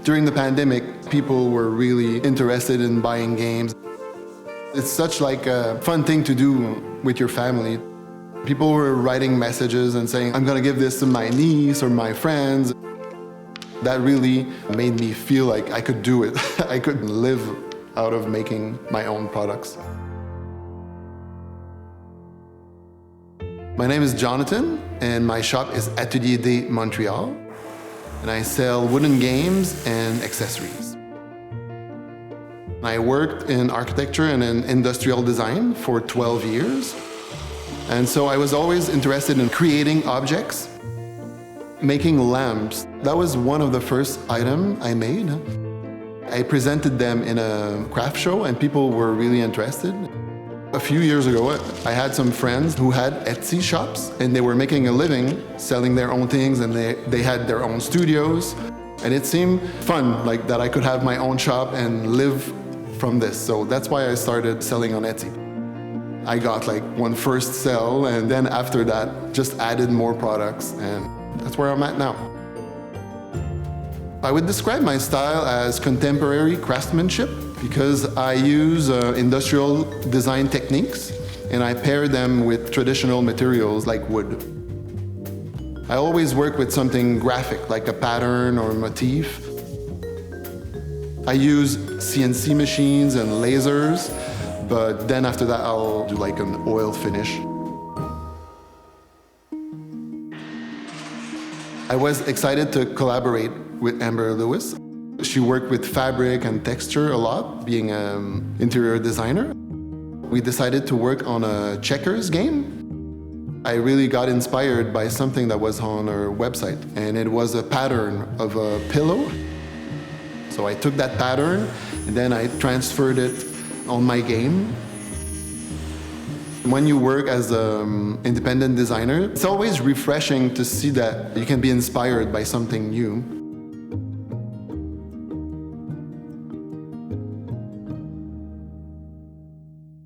During the pandemic, people were really interested in buying games. It's such like a fun thing to do with your family. People were writing messages and saying, I'm gonna give this to my niece or my friends. That really made me feel like I could do it. I could live out of making my own products. My name is Jonathan, and my shop is AtelierDmontreal, and I sell wooden games and accessories. I worked in architecture and in industrial design for 12 years, and so I was always interested in creating objects. Making lamps, that was one of the first items I made. I presented them in a craft show and people were really interested. A few years ago, I had some friends who had Etsy shops and they were making a living selling their own things, and they had their own studios. And it seemed fun, like that I could have my own shop and live from this. So that's why I started selling on Etsy. I got like one first sale, and then after that, just added more products, and that's where I'm at now. I would describe my style as contemporary craftsmanship because I use industrial design techniques and I pair them with traditional materials like wood. I always work with something graphic, like a pattern or a motif. I use CNC machines and lasers, but then after that I'll do like an oil finish. I was excited to collaborate with Amber Lewis. She worked with fabric and texture a lot, being an interior designer. We decided to work on a checkers game. I really got inspired by something that was on her website, and it was a pattern of a pillow. So I took that pattern and then I transferred it on my game. When you work as an independent designer, it's always refreshing to see that you can be inspired by something new.